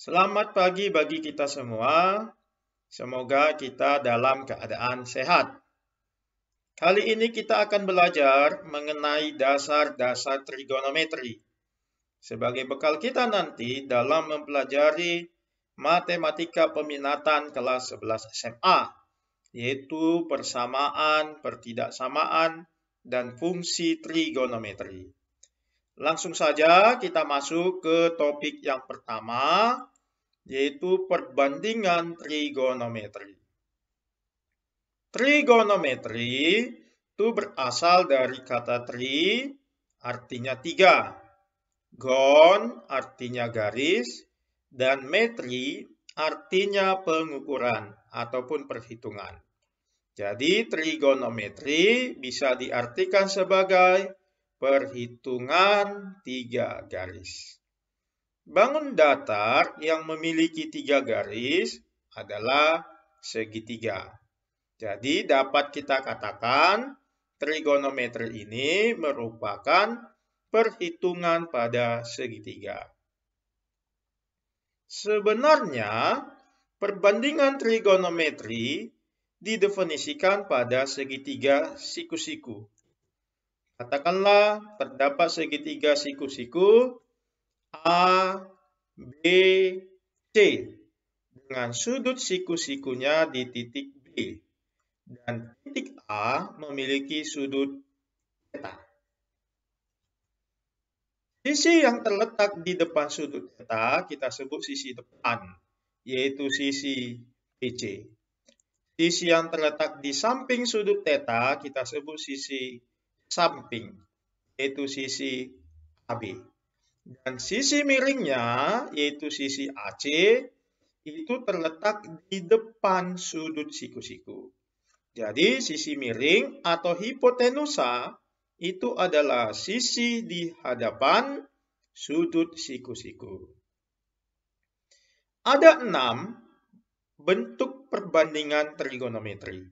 Selamat pagi bagi kita semua. Semoga kita dalam keadaan sehat. Kali ini kita akan belajar mengenai dasar-dasar trigonometri. Sebagai bekal kita nanti dalam mempelajari matematika peminatan kelas 11 SMA, yaitu persamaan, pertidaksamaan, dan fungsi trigonometri. Langsung saja kita masuk ke topik yang pertama, yaitu perbandingan trigonometri. Trigonometri itu berasal dari kata tri, artinya tiga, gon, artinya garis, dan metri, artinya pengukuran ataupun perhitungan. Jadi trigonometri bisa diartikan sebagai perhitungan tiga garis. Bangun datar yang memiliki tiga garis adalah segitiga. Jadi dapat kita katakan trigonometri ini merupakan perhitungan pada segitiga. Sebenarnya perbandingan trigonometri didefinisikan pada segitiga siku-siku. Katakanlah terdapat segitiga siku-siku A, B, C dengan sudut siku-sikunya di titik B dan titik A memiliki sudut theta. Sisi yang terletak di depan sudut theta kita sebut sisi depan, yaitu sisi BC. Sisi yang terletak di samping sudut theta kita sebut sisi samping, yaitu sisi AB. Dan sisi miringnya, yaitu sisi AC, itu terletak di depan sudut siku-siku. Jadi sisi miring atau hipotenusa itu adalah sisi di hadapan sudut siku-siku. Ada 6 bentuk perbandingan trigonometri.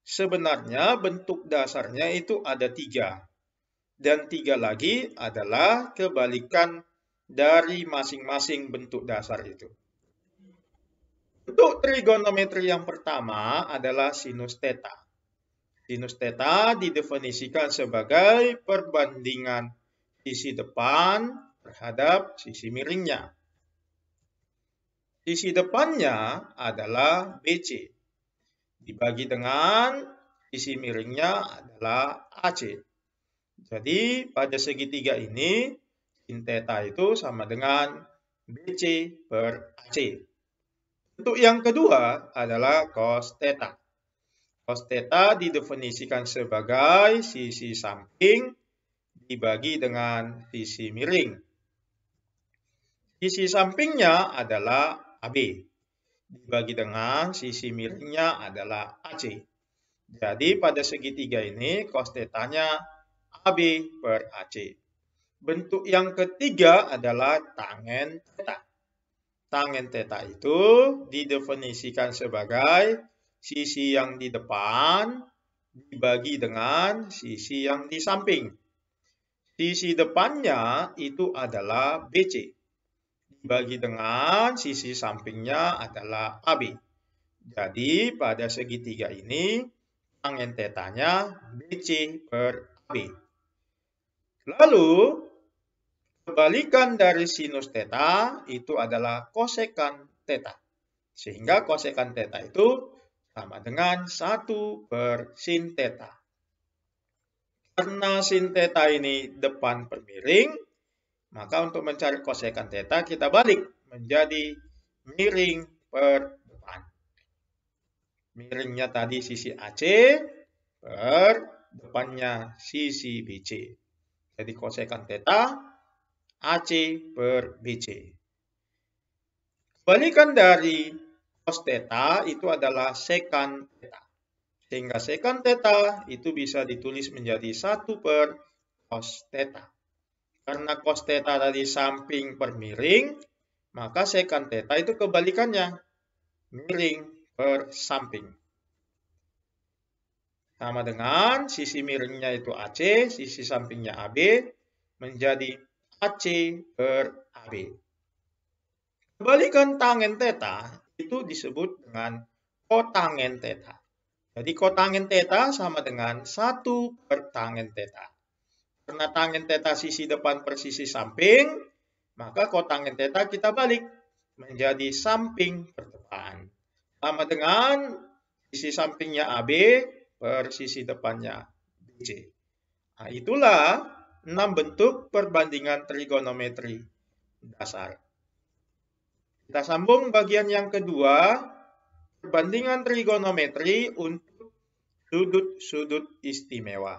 Sebenarnya bentuk dasarnya itu ada 3. Dan 3 lagi adalah kebalikan dari masing-masing bentuk dasar itu. Bentuk trigonometri yang pertama adalah sinus theta. Sinus theta didefinisikan sebagai perbandingan sisi depan terhadap sisi miringnya. Sisi depannya adalah BC. Dibagi dengan sisi miringnya adalah AC. Jadi pada segitiga ini sin theta itu sama dengan BC per AC. Bentuk yang kedua adalah cos theta. Cos theta didefinisikan sebagai sisi samping dibagi dengan sisi miring. Sisi sampingnya adalah AB. Dibagi dengan sisi miringnya adalah AC. Jadi pada segitiga ini cos theta-nya AB per AC. Bentuk yang ketiga adalah tangen theta. Tangen theta itu didefinisikan sebagai sisi yang di depan dibagi dengan sisi yang di samping. Sisi depannya itu adalah BC. Dibagi dengan sisi sampingnya adalah AB. Jadi pada segitiga ini tangen theta-nya BC per AB. Lalu kebalikan dari sinus theta itu adalah kosekan theta. Sehingga kosekan theta itu sama dengan 1 per sin theta. Karena sin theta ini depan per miring, maka untuk mencari kosekan theta kita balik menjadi miring per depan. Miringnya tadi sisi AC per depannya sisi BC. Jadi kosekan theta AC per BC. Kebalikan dari cos theta itu adalah sekan theta. Sehingga sekan theta itu bisa ditulis menjadi 1 per cos theta. Karena cos theta tadi samping per miring, maka sekan theta itu kebalikannya, miring per samping. Sama dengan sisi miringnya itu AC, sisi sampingnya AB, menjadi AC per AB. Kebalikan tangen theta itu disebut dengan kotangen theta. Jadi kotangen theta sama dengan 1 per tangen theta. Karena tangen theta sisi depan per sisi samping, maka kotangen theta kita balik menjadi samping pertemuan. Sama dengan sisi sampingnya AB per sisi depannya BC. Nah, itulah 6 bentuk perbandingan trigonometri dasar. Kita sambung bagian yang kedua, perbandingan trigonometri untuk sudut-sudut istimewa.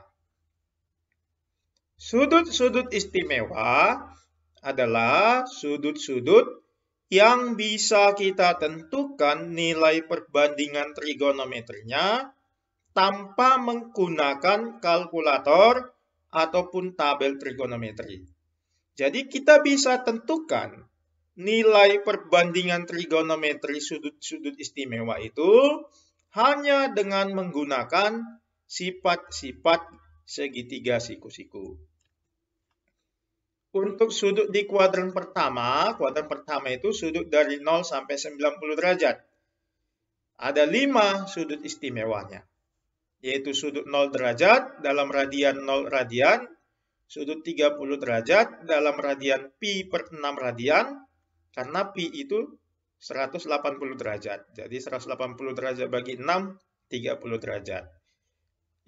Sudut-sudut istimewa adalah sudut-sudut yang bisa kita tentukan nilai perbandingan trigonometrinya tanpa menggunakan kalkulator ataupun tabel trigonometri. Jadi kita bisa tentukan nilai perbandingan trigonometri sudut-sudut istimewa itu hanya dengan menggunakan sifat-sifat segitiga siku-siku. Untuk sudut di kuadran pertama itu sudut dari 0 sampai 90 derajat. Ada 5 sudut istimewanya, yaitu sudut 0 derajat dalam radian 0 radian, sudut 30 derajat dalam radian pi per 6 radian, karena pi itu 180 derajat. Jadi 180 derajat bagi 6, 30 derajat.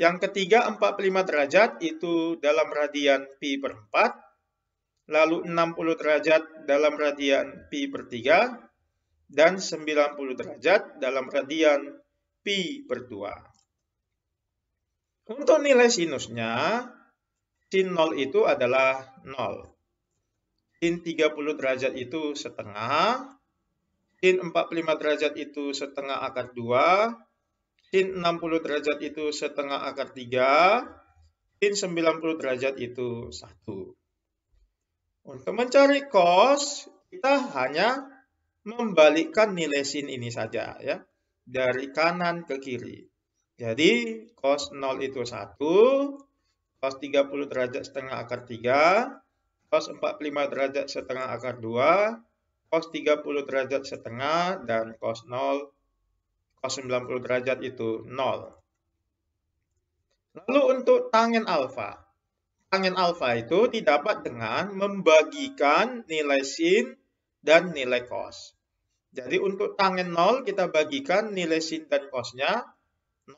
Yang ketiga 45 derajat itu dalam radian pi per 4, lalu 60 derajat dalam radian pi per 3, dan 90 derajat dalam radian pi per 2. Untuk nilai sinusnya, sin 0 itu adalah 0. Sin 30 derajat itu setengah, sin 45 derajat itu setengah akar 2, sin 60 derajat itu setengah akar 3, sin 90 derajat itu 1. Untuk mencari cos, kita hanya membalikkan nilai sin ini saja, ya, dari kanan ke kiri. Jadi cos 0 itu 1, cos 30 derajat setengah akar 3, cos 45 derajat setengah akar 2, cos 30 derajat setengah, dan cos 90 derajat itu 0. Lalu untuk tangen alfa. Tangen alfa itu didapat dengan membagikan nilai sin dan nilai cos. Jadi untuk tangen 0 kita bagikan nilai sin dan cosnya,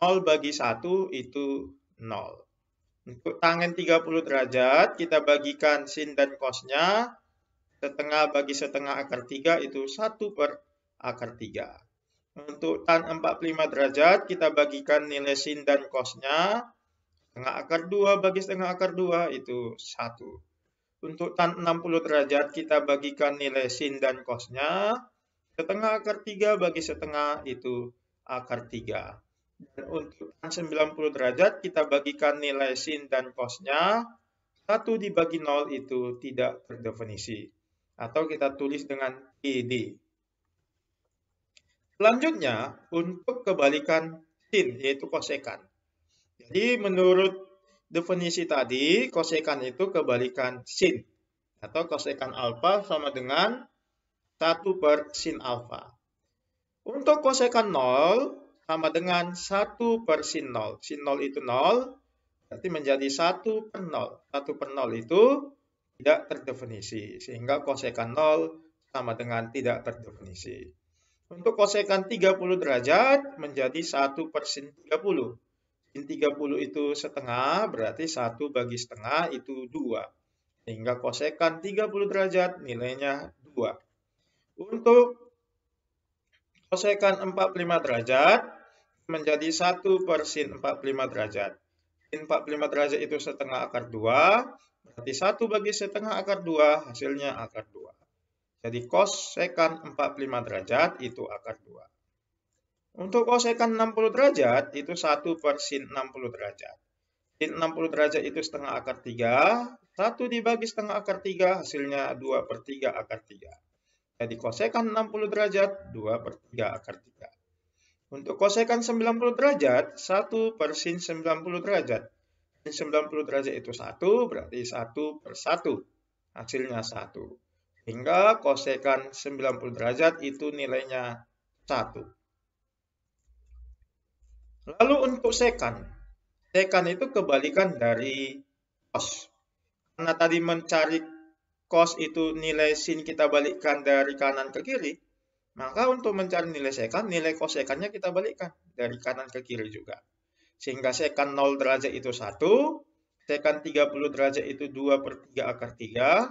0 bagi 1 itu 0. Untuk tangen 30 derajat, kita bagikan sin dan cosnya, setengah bagi setengah akar 3 itu 1 per akar 3. Untuk tan 45 derajat, kita bagikan nilai sin dan cosnya, setengah akar 2 bagi setengah akar 2 itu 1. Untuk tan 60 derajat, kita bagikan nilai sin dan cosnya, setengah akar 3 bagi setengah itu akar 3. Dan untuk tan 90 derajat, kita bagikan nilai sin dan cosnya, 1 dibagi 0 itu tidak terdefinisi. Atau kita tulis dengan PD. Selanjutnya, untuk kebalikan sin, yaitu kosekan. Jadi menurut definisi tadi, kosekan itu kebalikan sin. Atau kosekan alfa sama dengan 1 per sin alfa. Untuk kosekan 0, sama dengan 1 per sin 0. Sin 0 itu 0, berarti menjadi 1 per 0. 1 per 0 itu tidak terdefinisi, sehingga kosekan 0 sama dengan tidak terdefinisi. Untuk kosekan 30 derajat menjadi 1 per sin 30. Sin 30 itu setengah, berarti 1 bagi setengah itu 2. Sehingga kosekan 30 derajat nilainya 2. Untuk kosekan 45 derajat menjadi 1 per sin 45 derajat. Sin 45 derajat itu setengah akar 2, berarti 1 bagi setengah akar 2, hasilnya akar 2. Jadi kosekan 45 derajat itu akar 2. Untuk kosekan 60 derajat itu 1 per sin 60 derajat. Sin 60 derajat itu setengah akar 3, 1 dibagi setengah akar 3, hasilnya 2 per 3 akar 3. Jadi kosekan 60 derajat, 2 per 3 akar 3. Untuk kosekan 90 derajat, 1 per sin 90 derajat. Sin 90 derajat itu 1, berarti 1 per 1. Hasilnya 1. Sehingga kosekan 90 derajat itu nilainya 1. Lalu untuk sekan. Sekan itu kebalikan dari cos. Karena tadi mencari cos itu nilai sin kita balikkan dari kanan ke kiri. Maka untuk mencari nilai sekan, nilai kosekannya kita balikkan dari kanan ke kiri juga. Sehingga sekan 0 derajat itu 1, sekan 30 derajat itu 2/3 akar 3,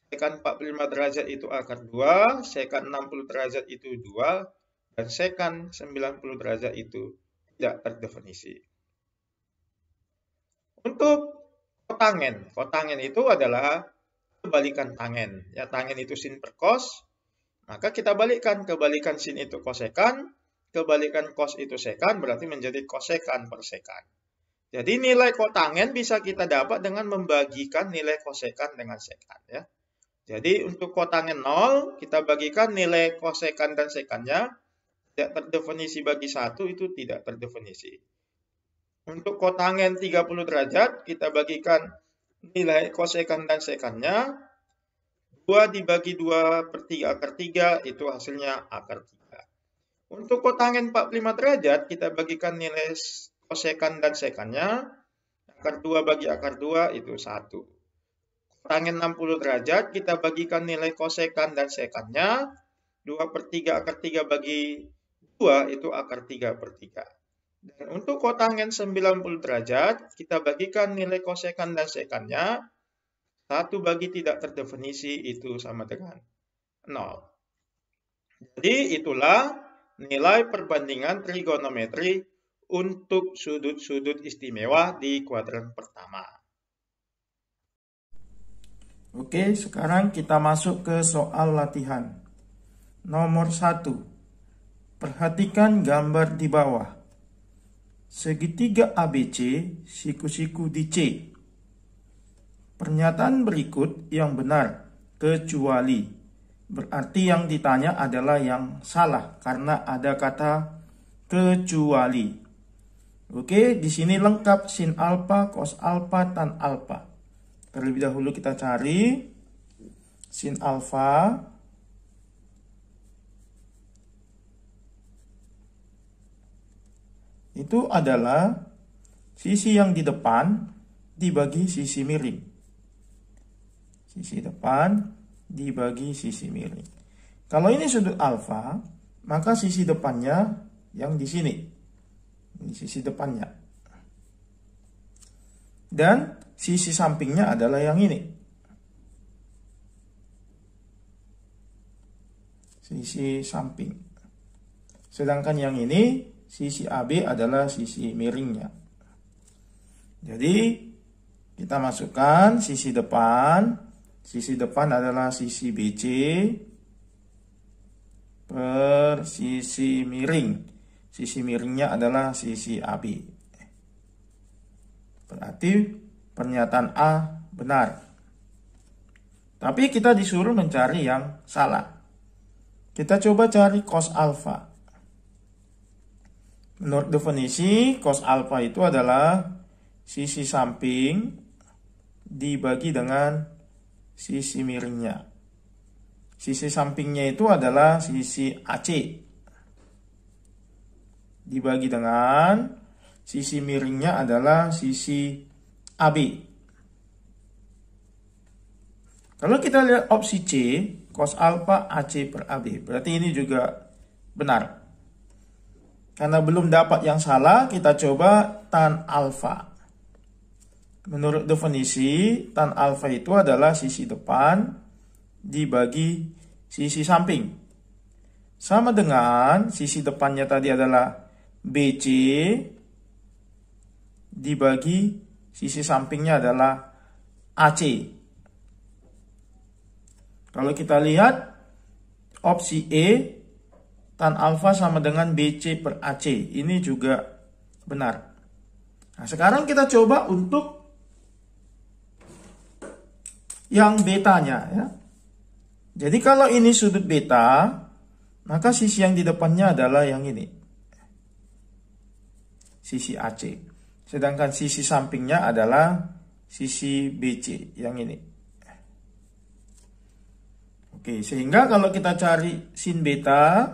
sekan 45 derajat itu akar 2, sekan 60 derajat itu 2, dan sekan 90 derajat itu tidak terdefinisi. Untuk kotangen, kotangen itu adalah kebalikan tangen. Ya, tangen itu sin per cos, maka kita balikkan, kebalikan sin itu kosekan, kebalikan cos itu sekan, berarti menjadi kosekan per sekan. Jadi nilai kotangen bisa kita dapat dengan membagikan nilai kosekan dengan sekan. Ya. Jadi untuk kotangen 0, kita bagikan nilai kosekan dan sekannya, tidak terdefinisi bagi 1, itu tidak terdefinisi. Untuk kotangen 30 derajat, kita bagikan nilai kosekan dan sekannya, 2 dibagi 2/3 akar 3, itu hasilnya akar 3. Untuk kotangen 45 derajat, kita bagikan nilai kosekan dan sekannya, akar 2 bagi akar 2, itu 1. Kotangen 60 derajat, kita bagikan nilai kosekan dan sekannya, 2/3 akar 3 bagi 2, itu akar 3/3. Dan untuk kotangen 90 derajat, kita bagikan nilai kosekan dan sekannya, 1 bagi tidak terdefinisi itu sama dengan 0. Jadi itulah nilai perbandingan trigonometri untuk sudut-sudut istimewa di kuadran pertama. Oke, sekarang kita masuk ke soal latihan. Nomor 1. Perhatikan gambar di bawah. Segitiga ABC, siku-siku di C. Pernyataan berikut yang benar, kecuali. Berarti yang ditanya adalah yang salah karena ada kata kecuali. Oke, di sini lengkap sin alfa, cos alfa, tan alfa. Terlebih dahulu kita cari sin alfa. Itu adalah sisi yang di depan dibagi sisi miring. Sisi depan dibagi sisi miring. Kalau ini sudut alfa, maka sisi depannya yang di sini. Ini sisi depannya. Dan sisi sampingnya adalah yang ini. Sisi samping. Sedangkan yang ini, sisi AB adalah sisi miringnya. Jadi, kita masukkan sisi depan. Sisi depan adalah sisi BC per sisi miring. Sisi miringnya adalah sisi AB. Berarti pernyataan A benar. Tapi kita disuruh mencari yang salah. Kita coba cari cos alfa. Menurut definisi, cos alfa itu adalah sisi samping dibagi dengan sisi miringnya. Sisi sampingnya itu adalah sisi AC dibagi dengan sisi miringnya adalah sisi AB. Kalau kita lihat opsi C, cos alfa AC per AB, berarti ini juga benar. Karena belum dapat yang salah, kita coba tan alfa. Menurut definisi, tan alfa itu adalah sisi depan dibagi sisi samping. Sama dengan sisi depannya tadi adalah BC dibagi sisi sampingnya adalah AC. Kalau kita lihat opsi E, tan alfa sama dengan BC per AC. Ini juga benar. Nah, sekarang kita coba untuk yang betanya ya. Jadi kalau ini sudut beta, maka sisi yang di depannya adalah yang ini. Sisi AC. Sedangkan sisi sampingnya adalah sisi BC yang ini. Oke, sehingga kalau kita cari sin beta,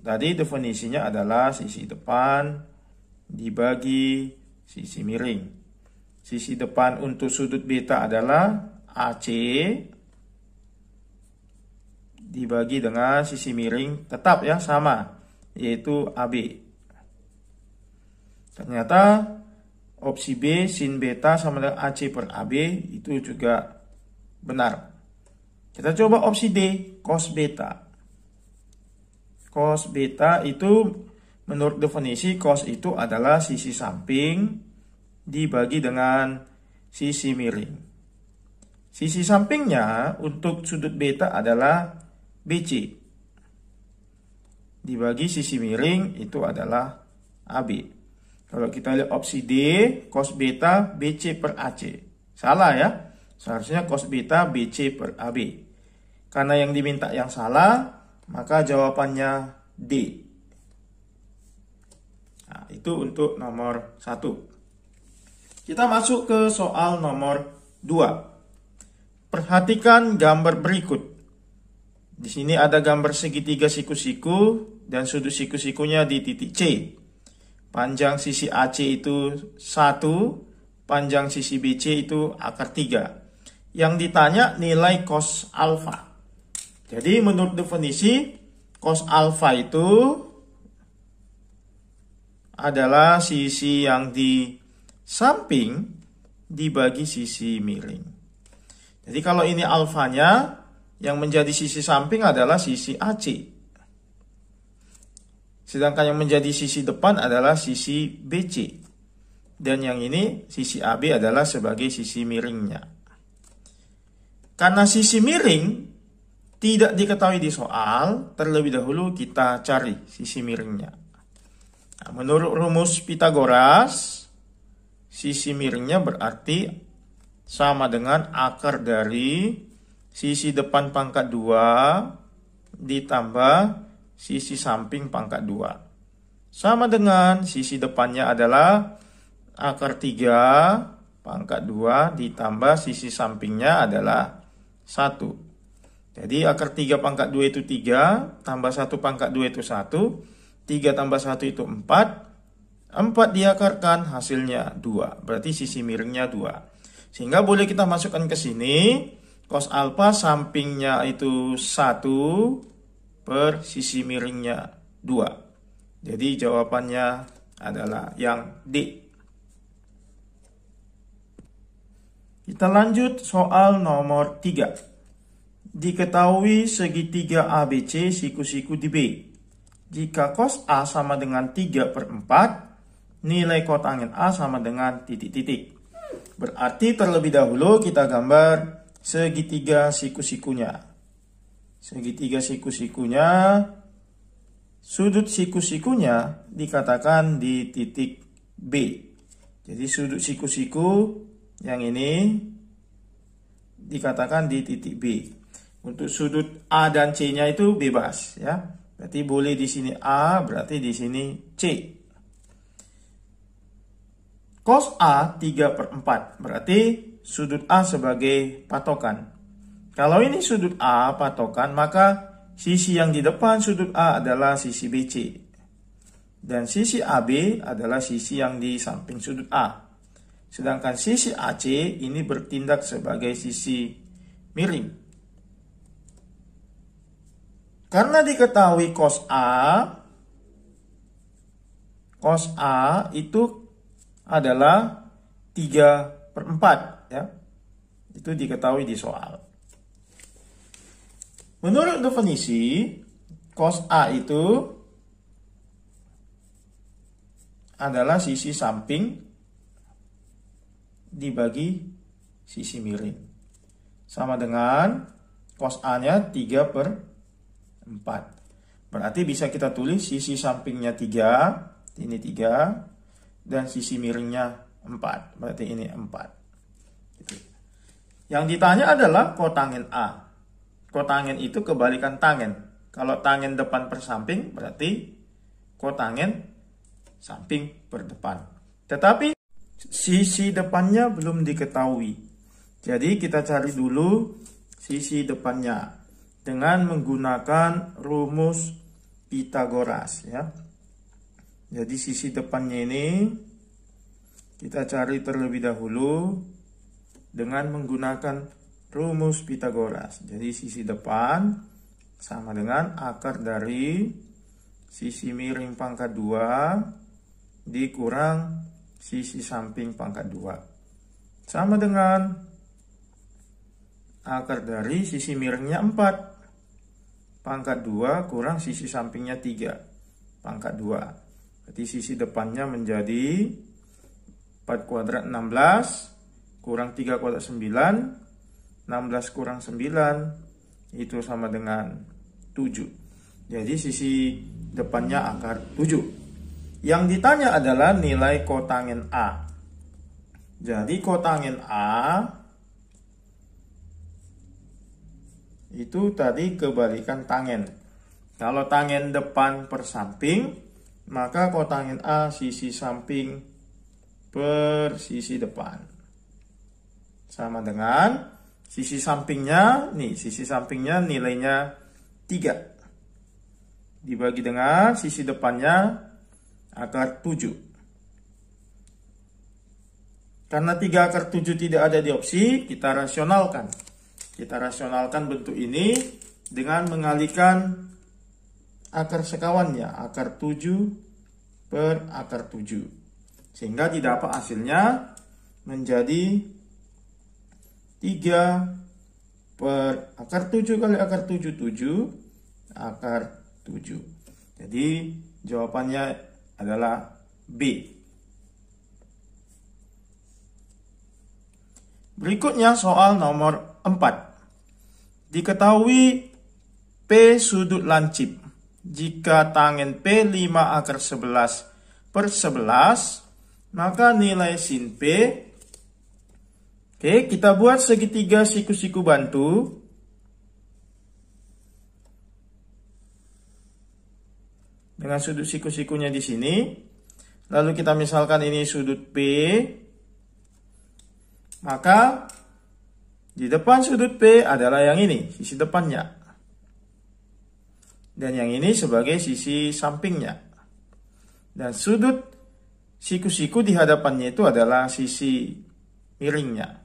tadi definisinya adalah sisi depan dibagi sisi miring. Sisi depan untuk sudut beta adalah AC dibagi dengan sisi miring tetap ya sama, yaitu AB. Ternyata opsi B sin beta sama dengan AC per AB itu juga benar. Kita coba opsi D, cos beta. Cos beta itu menurut definisi cos itu adalah sisi samping dibagi dengan sisi miring. Sisi sampingnya untuk sudut beta adalah BC. Dibagi sisi miring itu adalah AB. Kalau kita lihat opsi D, cos beta BC per AC. Salah ya. Seharusnya cos beta BC per AB. Karena yang diminta yang salah, maka jawabannya D. Nah, itu untuk nomor 1. Kita masuk ke soal nomor 2. Perhatikan gambar berikut. Di sini ada gambar segitiga siku-siku dan sudut siku-sikunya di titik C. Panjang sisi AC itu 1, panjang sisi BC itu akar 3. Yang ditanya nilai cos alfa. Jadi menurut definisi, cos alfa itu adalah sisi yang di samping dibagi sisi miring. Jadi kalau ini alfanya, yang menjadi sisi samping adalah sisi AC. Sedangkan yang menjadi sisi depan adalah sisi BC. Dan yang ini sisi AB adalah sebagai sisi miringnya. Karena sisi miring tidak diketahui di soal, terlebih dahulu kita cari sisi miringnya. Nah, menurut rumus Pitagoras, sisi miringnya berarti sama dengan akar dari sisi depan pangkat 2 ditambah sisi samping pangkat 2. Sama dengan sisi depannya adalah akar 3 pangkat 2 ditambah sisi sampingnya adalah 1. Jadi akar 3 pangkat 2 itu 3, tambah 1 pangkat 2 itu 1, 3 tambah 1 itu 4, 4 diakarkan hasilnya 2, berarti sisi miringnya 2. Sehingga boleh kita masukkan ke sini, cos alfa sampingnya itu 1 per sisi miringnya 2. Jadi jawabannya adalah yang D. Kita lanjut soal nomor 3. Diketahui segitiga ABC siku-siku di B. Jika cos A sama dengan 3/4, nilai kotangent A sama dengan titik-titik. Berarti terlebih dahulu kita gambar segitiga siku-sikunya. Segitiga siku-sikunya, sudut siku-sikunya dikatakan di titik B. Jadi sudut siku-siku yang ini dikatakan di titik B. Untuk sudut A dan C-nya itu bebas ya. Berarti boleh di sini A, berarti di sini C. Cos A 3/4, berarti sudut A sebagai patokan. Kalau ini sudut A patokan, maka sisi yang di depan sudut A adalah sisi BC. Dan sisi AB adalah sisi yang di samping sudut A. Sedangkan sisi AC ini bertindak sebagai sisi miring. Karena diketahui cos A itu adalah 3/4 ya. Itu diketahui di soal. Menurut definisi, cos A itu adalah sisi samping dibagi sisi miring. Sama dengan cos A-nya 3/4. Berarti bisa kita tulis sisi sampingnya 3, ini 3, dan sisi miringnya 4. Berarti ini 4. Yang ditanya adalah kotangent A. Kotangent itu kebalikan tangen. Kalau tangen depan per samping, berarti kotangent samping per depan. Tetapi sisi depannya belum diketahui. Jadi kita cari dulu sisi depannya dengan menggunakan rumus Pythagoras ya. Jadi sisi depannya ini kita cari terlebih dahulu dengan menggunakan rumus Pythagoras. Jadi sisi depan sama dengan akar dari sisi miring pangkat 2 dikurang sisi samping pangkat 2. Sama dengan akar dari sisi miringnya 4. Pangkat 2 kurang sisi sampingnya 3. Pangkat 2. Berarti sisi depannya menjadi 4 kuadrat 16. Kurang 3 kuadrat 9. 16 kurang 9. Itu sama dengan 7. Jadi sisi depannya akar 7. Yang ditanya adalah nilai kotangen A. Jadi kotangen A itu tadi kebalikan tangen. Kalau tangen depan per samping, maka kotangen A sisi samping per sisi depan. Sama dengan sisi sampingnya, sisi sampingnya nilainya 3. Dibagi dengan sisi depannya akar 7. Karena 3 akar 7 tidak ada di opsi, kita rasionalkan. Kita rasionalkan bentuk ini dengan mengalihkan akar sekawannya, akar 7 per akar 7. Sehingga didapat hasilnya menjadi 3 per akar 7 kali akar 7, 7 akar 7. Jadi jawabannya adalah B. Berikutnya soal nomor 4. Diketahui P sudut lancip. Jika tangen P 5 akar 11 per 11, maka nilai sin P. Oke, kita buat segitiga siku-siku bantu. Dengan sudut siku-sikunya di sini. Lalu kita misalkan ini sudut P. Maka di depan sudut P adalah yang ini, sisi depannya. Dan yang ini sebagai sisi sampingnya. Dan sudut siku-siku di hadapannya itu adalah sisi miringnya.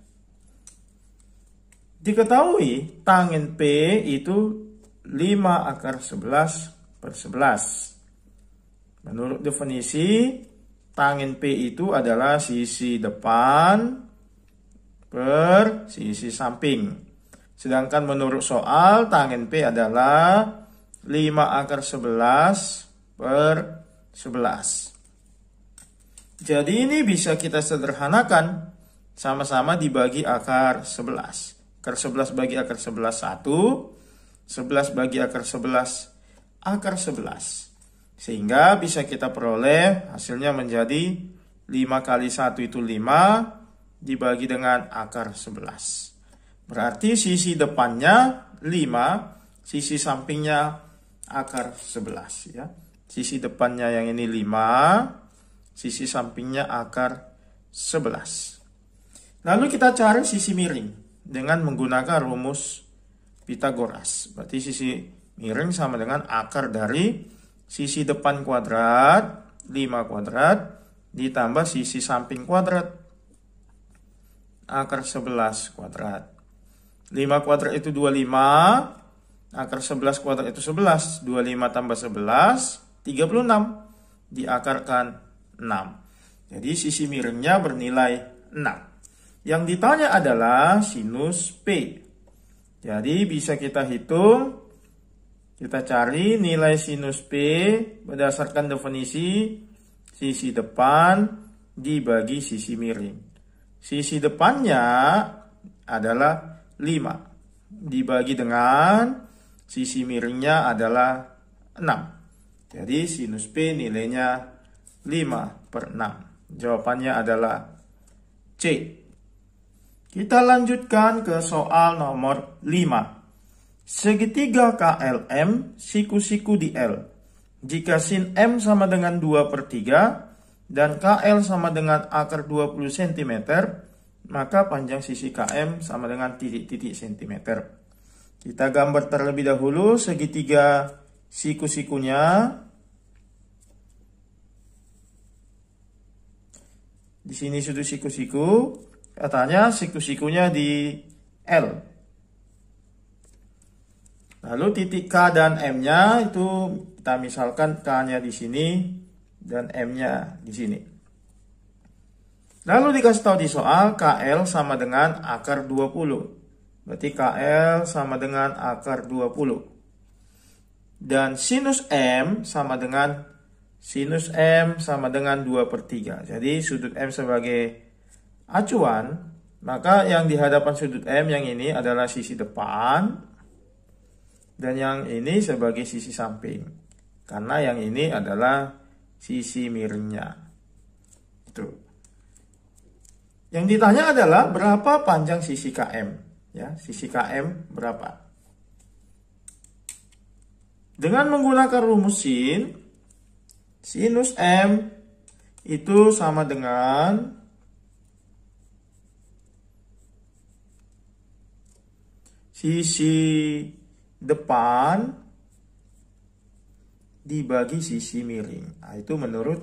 Diketahui tangen P itu 5 akar 11 per 11. Menurut definisi, tangen P itu adalah sisi depan per sisi samping. Sedangkan menurut soal, tangen P adalah 5 akar 11 per 11. Jadi ini bisa kita sederhanakan. Sama-sama dibagi akar 11. Akar 11 bagi akar 11 1. 11 bagi akar 11 akar 11. Sehingga bisa kita peroleh hasilnya menjadi 5 kali 1 itu 5. Dibagi dengan akar 11. Berarti sisi depannya 5, sisi sampingnya akar 11 ya. Sisi depannya yang ini 5, sisi sampingnya akar 11. Lalu kita cari sisi miring dengan menggunakan rumus Pythagoras. Berarti sisi miring sama dengan akar dari sisi depan kuadrat 5 kuadrat ditambah sisi samping kuadrat akar 11 kuadrat. 5 kuadrat itu 25. Akar 11 kuadrat itu 11. 25 tambah 11, 36. Diakarkan 6. Jadi sisi miringnya bernilai 6. Yang ditanya adalah sinus P. Jadi bisa kita hitung. Kita cari nilai sinus P berdasarkan definisi sisi depan dibagi sisi miring. Sisi depannya adalah 5. Dibagi dengan sisi miringnya adalah 6. Jadi sinus P nilainya 5 per 6. Jawabannya adalah C. Kita lanjutkan ke soal nomor 5. Segitiga KLM siku-siku di L. Jika sin M sama dengan 2 per 3 dan KL sama dengan akar 20 cm, maka panjang sisi KM sama dengan titik-titik sentimeter. Kita gambar terlebih dahulu segitiga siku-sikunya. Di sini sudut siku-siku, katanya siku-sikunya di L. Lalu titik K dan M-nya itu kita misalkan K-nya di sini dan M-nya di sini. Lalu dikasih tahu di soal KL sama dengan akar 20. Berarti KL sama dengan akar 20. Dan sinus M sama dengan 2/3. Jadi sudut M sebagai acuan, maka yang di hadapan sudut M yang ini adalah sisi depan. Dan yang ini sebagai sisi samping. Karena yang ini adalah sisi miringnya. Itu. Yang ditanya adalah berapa panjang sisi KM. Ya, sisi KM berapa. Dengan menggunakan rumus sin, sinus M itu sama dengan sisi depan dibagi sisi miring. Nah, itu menurut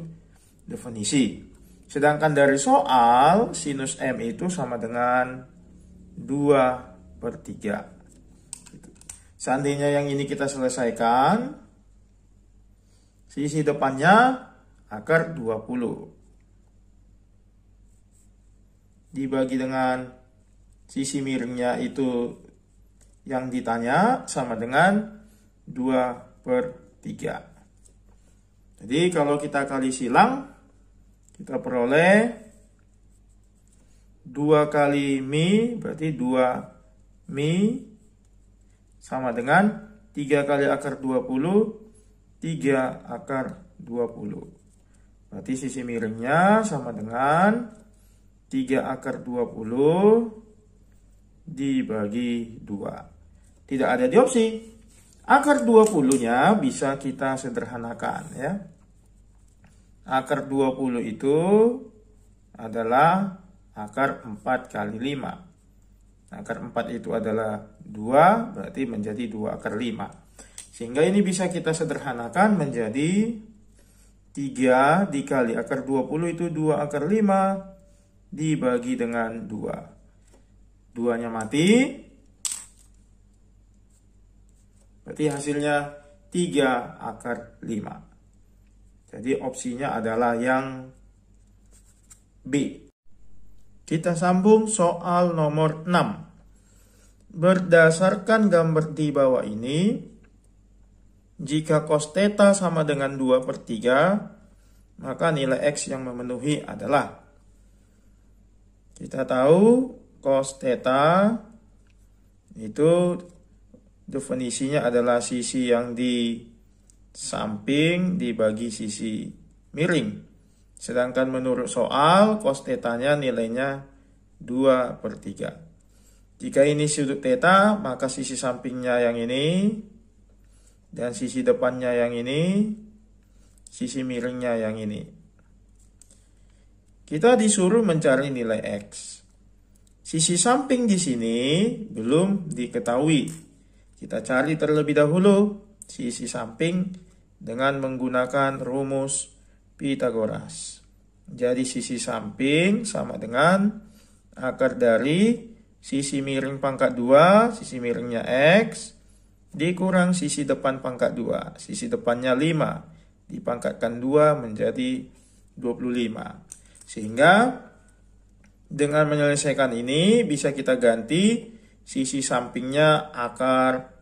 definisi. Sedangkan dari soal, sinus M itu sama dengan 2/3. Seandainya yang ini kita selesaikan, sisi depannya akar 20. Dibagi dengan sisi miringnya itu yang ditanya sama dengan 2/3. Jadi kalau kita kali silang, kita peroleh 2 kali mi, berarti 2 mi sama dengan 3 kali akar 20, 3 akar 20. Berarti sisi miringnya sama dengan 3 akar 20 dibagi 2. Tidak ada di opsi. Akar 20-nya bisa kita sederhanakan ya. Akar 20 itu adalah akar 4 kali 5. Akar 4 itu adalah 2, berarti menjadi 2 akar 5. Sehingga ini bisa kita sederhanakan menjadi 3 dikali akar 20 itu 2 akar 5 dibagi dengan 2. 2-nya mati. Berarti hasilnya 3 akar 5. Jadi opsinya adalah yang B. Kita sambung soal nomor 6. Berdasarkan gambar di bawah ini, jika cos theta sama dengan 2/3, maka nilai X yang memenuhi adalah, kita tahu cos theta itu definisinya adalah sisi yang di samping dibagi sisi miring. Sedangkan menurut soal, cos theta-nya nilainya 2/3. Jika ini sudut theta, maka sisi sampingnya yang ini, dan sisi depannya yang ini, sisi miringnya yang ini. Kita disuruh mencari nilai X. Sisi samping di sini belum diketahui. Kita cari terlebih dahulu sisi samping dengan menggunakan rumus Pythagoras. Jadi sisi samping sama dengan akar dari sisi miring pangkat 2, sisi miringnya X, dikurang sisi depan pangkat 2. Sisi depannya 5, dipangkatkan 2 menjadi 25. Sehingga dengan menyelesaikan ini bisa kita ganti sisi sampingnya akar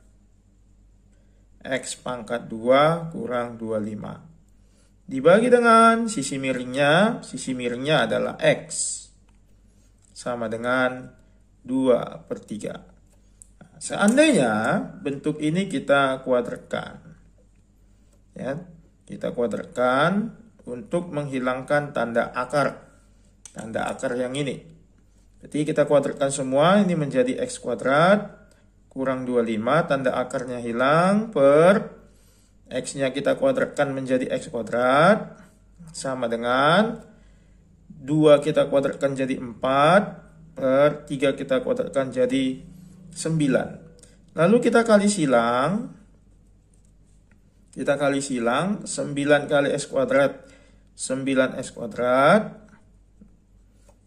X pangkat 2 kurang 25. Dibagi dengan sisi miringnya adalah X. Sama dengan 2/3. Nah, seandainya bentuk ini kita kuadratkan. Ya, kita kuadratkan untuk menghilangkan tanda akar. Tanda akar yang ini. Jadi kita kuadratkan semua, ini menjadi X kuadrat kurang 25, tanda akarnya hilang, per X-nya kita kuadratkan menjadi X kuadrat, sama dengan 2 kita kuadratkan jadi 4, per 3 kita kuadratkan jadi 9. Lalu kita kali silang. Kita kali silang 9 kali x kuadrat 9x kuadrat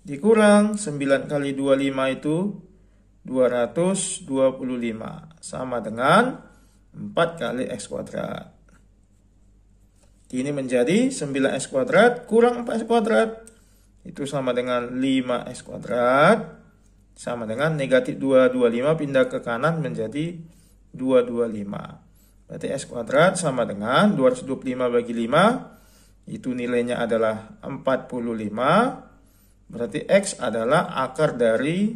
dikurang 9 kali 25 itu 225 sama dengan 4 kali x kuadrat. Ini menjadi 9x kuadrat kurang 4x kuadrat itu sama dengan 5x kuadrat sama dengan negatif 225 pindah ke kanan menjadi 225. Berarti x kuadrat sama dengan 225 bagi 5 itu nilainya adalah 45. Berarti X adalah akar dari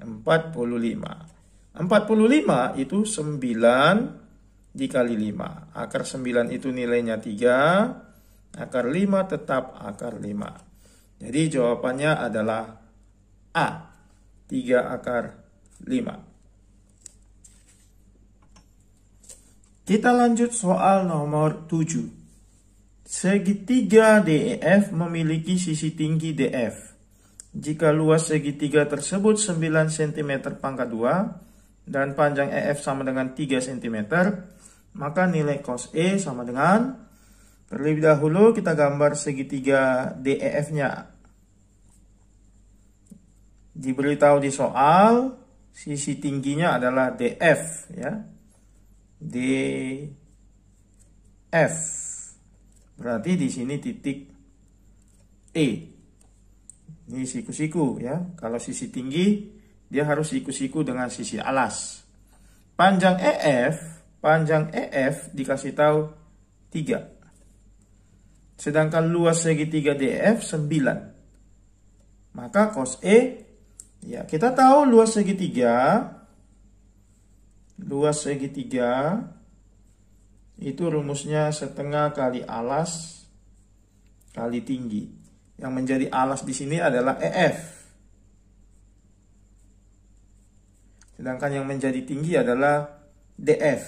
45. 45 itu 9 dikali 5. Akar 9 itu nilainya 3. Akar 5 tetap akar 5. Jadi jawabannya adalah A. 3 akar 5. Kita lanjut soal nomor 7. Segitiga DEF memiliki sisi tinggi DF. Jika luas segitiga tersebut 9 cm pangkat 2 dan panjang EF sama dengan 3 cm, maka nilai cos E sama dengan, terlebih dahulu kita gambar segitiga DEF-nya. Diberitahu di soal, sisi tingginya adalah DF, ya. DF. Berarti di sini titik E. Ini siku-siku, ya. Kalau sisi tinggi dia harus siku-siku dengan sisi alas. Panjang EF dikasih tahu 3. Sedangkan luas segitiga DF 9. Maka cos E, ya kita tahu luas segitiga itu rumusnya setengah kali alas kali tinggi. Yang menjadi alas di sini adalah EF. Sedangkan yang menjadi tinggi adalah DF.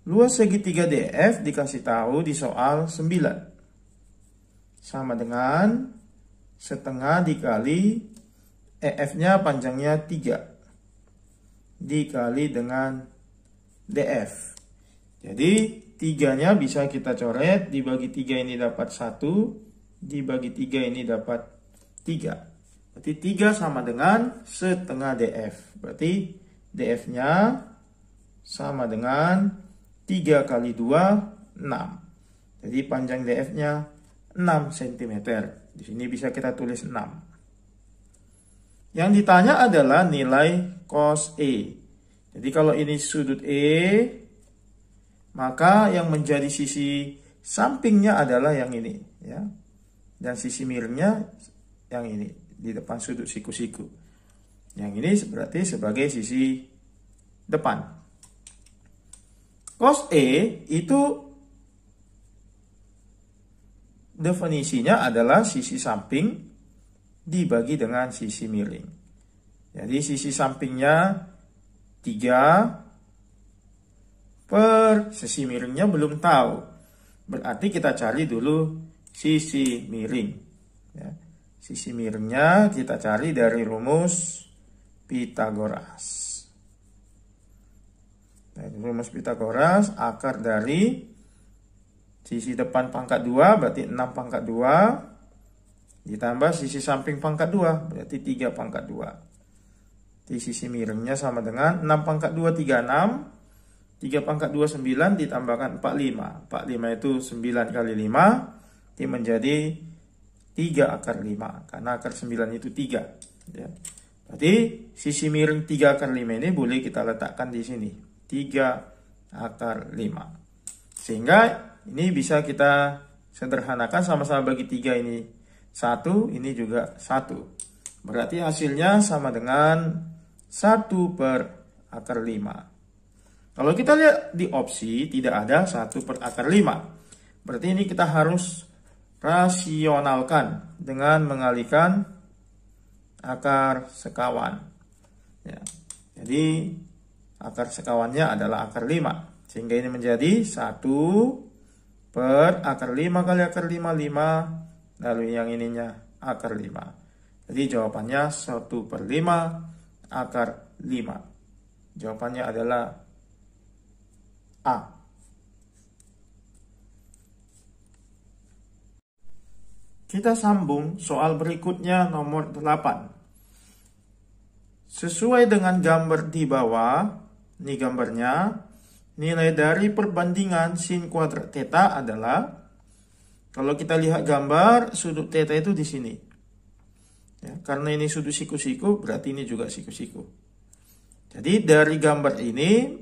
Luas segitiga DF dikasih tahu di soal 9. Sama dengan setengah dikali EF-nya panjangnya 3 dikali dengan DF. Jadi 3-nya bisa kita coret, dibagi 3 ini dapat 1, dibagi 3 ini dapat 3. Berarti 3 sama dengan setengah DF. Berarti DF-nya sama dengan 3 kali 2, 6. Jadi panjang DF-nya 6 cm. Di sini bisa kita tulis 6. Yang ditanya adalah nilai cos E. Jadi kalau ini sudut E, maka yang menjadi sisi sampingnya adalah yang ini, ya. Dan sisi miringnya yang ini, di depan sudut siku-siku. Yang ini berarti sebagai sisi depan. Cos E itu definisinya adalah sisi samping dibagi dengan sisi miring. Jadi sisi sampingnya 3 per sisi miringnya belum tahu. Berarti kita cari dulu sisi miring. Ya. Sisi miringnya kita cari dari rumus Pitagoras. Dari rumus Pitagoras, akar dari sisi depan pangkat 2 berarti 6 pangkat 2 ditambah sisi samping pangkat 2 berarti 3 pangkat 2. Di sisi miringnya sama dengan 6 pangkat 2, 36. 3 pangkat 2, 9 ditambahkan 45. 45 itu 9 kali 5. Ini menjadi 3 akar 5. Karena akar 9 itu 3. Ya. Berarti sisi miring 3 akar 5 ini boleh kita letakkan di sini. 3 akar 5. Sehingga ini bisa kita sederhanakan, sama-sama bagi 3 ini 1, ini juga 1. Berarti hasilnya sama dengan 1 per akar 5. Kalau kita lihat di opsi tidak ada 1 per akar 5. Berarti ini kita harus rasionalkan dengan mengalihkan akar sekawan. Ya. Jadi akar sekawannya adalah akar 5. Sehingga ini menjadi 1 per akar 5 kali akar 5, 5. Lalu yang ininya akar 5. Jadi jawabannya 1/5 akar 5. Jawabannya adalah A. Kita sambung soal berikutnya nomor 8. Sesuai dengan gambar di bawah, ini gambarnya, nilai dari perbandingan sin kuadrat theta adalah, kalau kita lihat gambar, sudut theta itu di sini. Ya, karena ini sudut siku-siku, berarti ini juga siku-siku. Jadi dari gambar ini,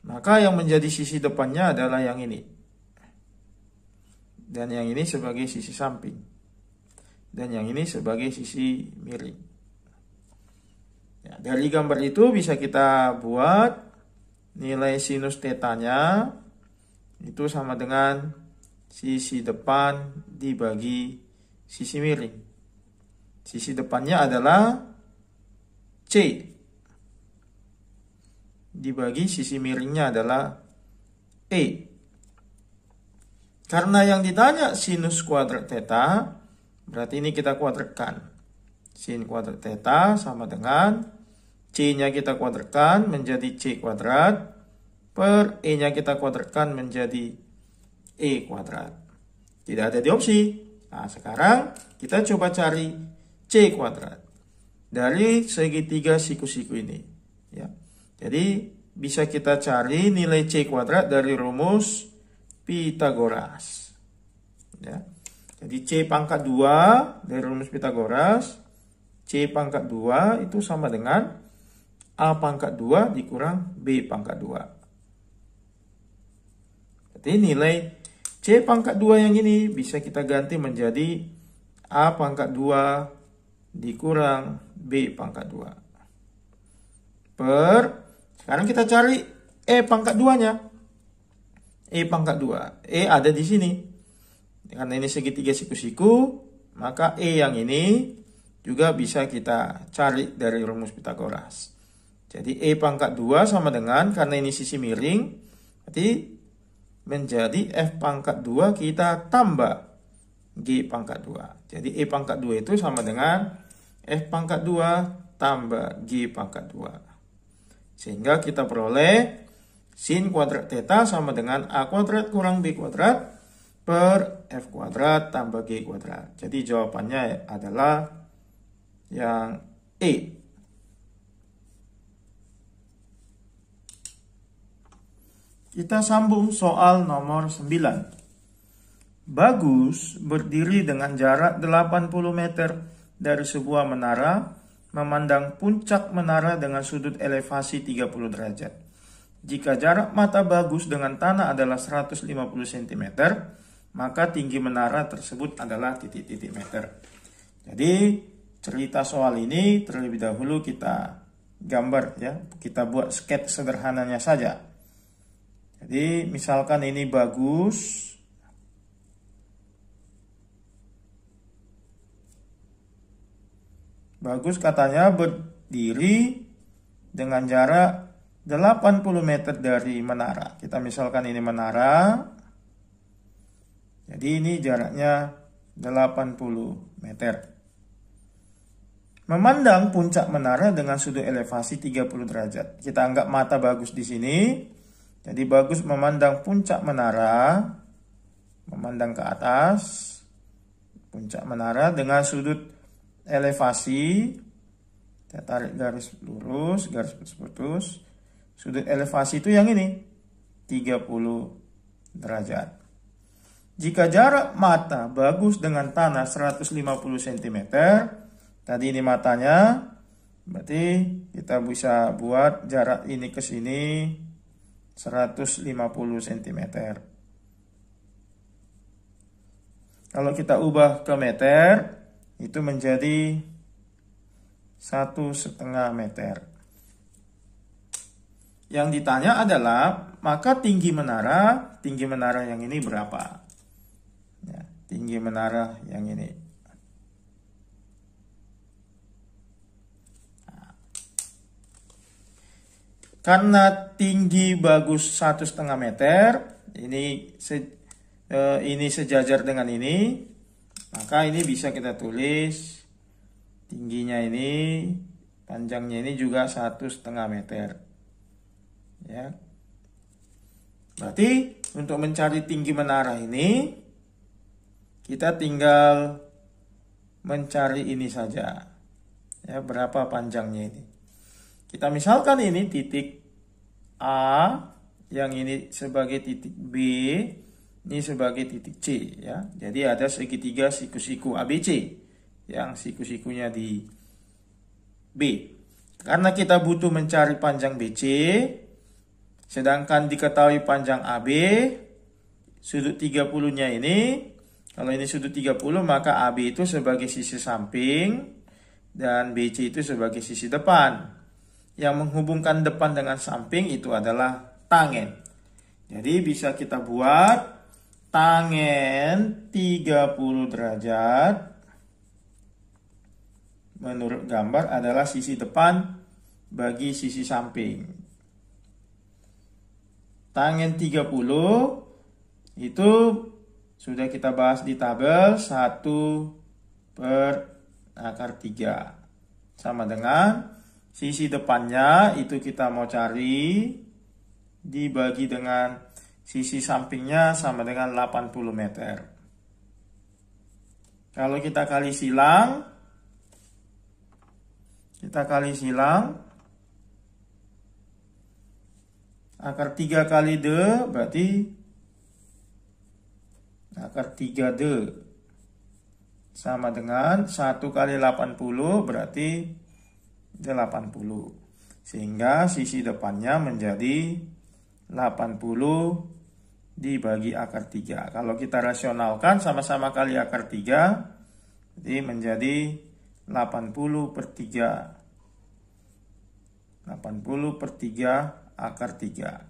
maka yang menjadi sisi depannya adalah yang ini. Dan yang ini sebagai sisi samping. Dan yang ini sebagai sisi miring. Ya, dari gambar itu bisa kita buat nilai sinus tetanya itu sama dengan sisi depan dibagi sisi miring. Sisi depannya adalah C. Dibagi sisi miringnya adalah E. Karena yang ditanya sinus kuadrat theta, berarti ini kita kuadratkan. Sin kuadrat theta sama dengan C-nya kita kuadratkan menjadi C kuadrat per E-nya kita kuadratkan menjadi E kuadrat. Tidak ada di opsi. Nah, sekarang kita coba cari C kuadrat dari segitiga siku-siku ini. Ya. Jadi bisa kita cari nilai C kuadrat dari rumus Pythagoras. Ya. Jadi C pangkat 2 dari rumus Pythagoras, C pangkat 2 itu sama dengan A pangkat 2 dikurang B pangkat 2. Jadi nilai C pangkat 2 yang ini bisa kita ganti menjadi A pangkat 2 dikurang B pangkat 2. Sekarang kita cari E pangkat 2-nya. E pangkat 2. E ada di sini. Karena ini segitiga siku-siku, maka E yang ini juga bisa kita cari dari rumus Pythagoras. Jadi E pangkat 2 sama dengan, karena ini sisi miring, berarti menjadi F pangkat 2 kita tambah G pangkat 2. Jadi E pangkat 2 itu sama dengan F pangkat 2 tambah G pangkat 2. Sehingga kita peroleh sin kuadrat theta sama dengan A kuadrat kurang B kuadrat per F kuadrat tambah G kuadrat. Jadi jawabannya adalah yang E. Kita sambung soal nomor 9. Bagus berdiri dengan jarak 80 meter dari sebuah menara, memandang puncak menara dengan sudut elevasi 30 derajat. Jika jarak mata Bagus dengan tanah adalah 150 cm, maka tinggi menara tersebut adalah titik-titik meter. Jadi cerita soal ini terlebih dahulu kita gambar ya, kita buat sketch sederhananya saja. Jadi misalkan ini Bagus. Bagus katanya berdiri dengan jarak 80 meter dari menara. Kita misalkan ini menara. Jadi ini jaraknya 80 meter. Memandang puncak menara dengan sudut elevasi 30 derajat. Kita anggap mata Bagus di sini. Jadi Bagus memandang puncak menara, memandang ke atas, puncak menara dengan sudut elevasi. Kita tarik garis lurus, garis putus-putus. Sudut elevasi itu yang ini, 30 derajat. Jika jarak mata Bagus dengan tanah 150 cm, tadi ini matanya, berarti kita bisa buat jarak ini ke sini 150 cm. Kalau kita ubah ke meter, itu menjadi 1,5 meter. Yang ditanya adalah, maka tinggi menara yang ini berapa? Ya, tinggi menara yang ini. Karena tinggi Bagus 1,5 meter, ini sejajar dengan ini, Maka ini bisa kita tulis tingginya ini, panjangnya ini juga 1,5 meter. Ya. Berarti untuk mencari tinggi menara ini, kita tinggal mencari ini saja. Ya, berapa panjangnya ini. Kita misalkan ini titik A, yang ini sebagai titik B, ini sebagai titik C. Ya. Jadi ada segitiga siku-siku ABC, yang siku-sikunya di B. Karena kita butuh mencari panjang BC, sedangkan diketahui panjang AB, sudut 30-nya ini, kalau ini sudut 30, maka AB itu sebagai sisi samping, dan BC itu sebagai sisi depan. Yang menghubungkan depan dengan samping itu adalah tangen. Jadi bisa kita buat tangen 30 derajat menurut gambar adalah sisi depan bagi sisi samping. Tangen 30 itu sudah kita bahas di tabel 1/3 sama dengan sisi depannya itu kita mau cari dibagi dengan sisi sampingnya sama dengan 80 meter. Kalau kita kali silang, akar 3 kali D berarti akar 3D sama dengan 1 kali 80 berarti 80. Sehingga sisi depannya menjadi 80 dibagi akar 3. Kalau kita rasionalkan sama-sama kali akar 3, jadi menjadi 80/3. 80/3 akar 3.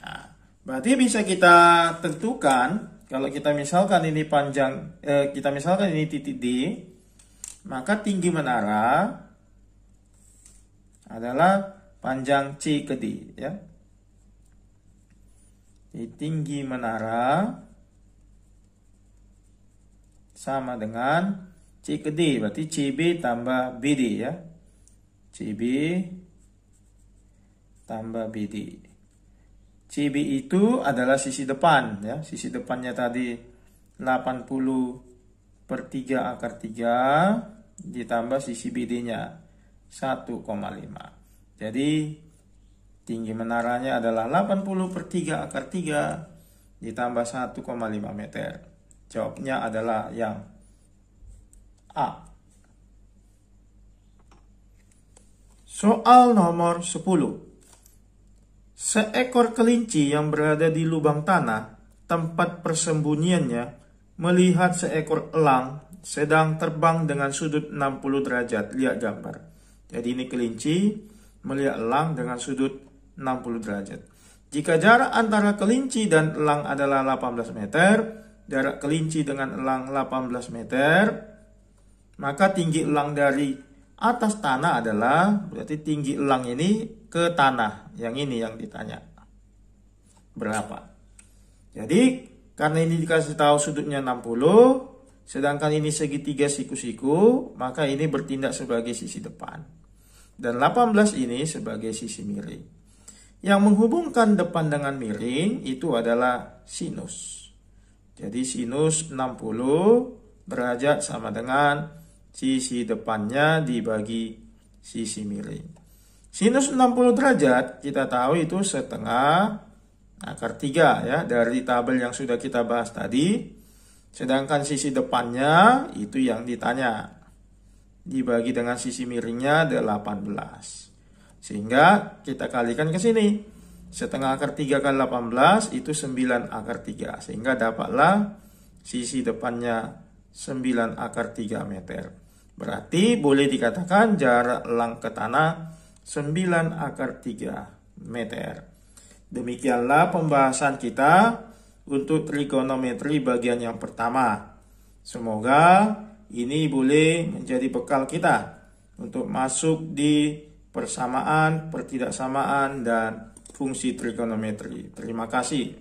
Nah, berarti bisa kita tentukan kalau kita misalkan ini panjang, kita misalkan ini titik D, maka tinggi menara adalah panjang C ke D, ya. Jadi tinggi menara sama dengan C ke D, berarti CB tambah BD, ya. CB tambah BD. CB itu adalah sisi depan, ya. Sisi depannya tadi 80/3 akar 3 ditambah sisi BD-nya 1,5. Jadi tinggi menaranya adalah 80/3 akar 3 ditambah 1,5 meter. Jawabnya adalah yang A. Soal nomor 10. Seekor kelinci yang berada di lubang tanah, tempat persembunyiannya, melihat seekor elang sedang terbang dengan sudut 60 derajat. Lihat gambar. Jadi ini kelinci melihat elang dengan sudut 60 derajat. Jika jarak antara kelinci dan elang adalah 18 meter, jarak kelinci dengan elang 18 meter, maka tinggi elang dari atas tanah adalah, berarti tinggi elang ini ke tanah, yang ini yang ditanya. Berapa? Jadi, karena ini dikasih tahu sudutnya 60, sedangkan ini segitiga siku-siku, maka ini bertindak sebagai sisi depan. Dan 18 ini sebagai sisi miring. Yang menghubungkan depan dengan miring itu adalah sinus. Jadi sinus 60 derajat sama dengan sisi depannya dibagi sisi miring. Sinus 60 derajat kita tahu itu setengah akar 3, ya, dari tabel yang sudah kita bahas tadi. Sedangkan sisi depannya itu yang ditanya. Dibagi dengan sisi miringnya 18. Sehingga kita kalikan ke sini. Setengah akar 3 kali 18 itu 9 akar 3. Sehingga dapatlah sisi depannya 9 akar 3 meter. Berarti boleh dikatakan jarak elang ke tanah 9 akar 3 meter. Demikianlah pembahasan kita untuk trigonometri bagian yang pertama. Semoga ini boleh menjadi bekal kita untuk masuk di persamaan, pertidaksamaan, dan fungsi trigonometri. Terima kasih.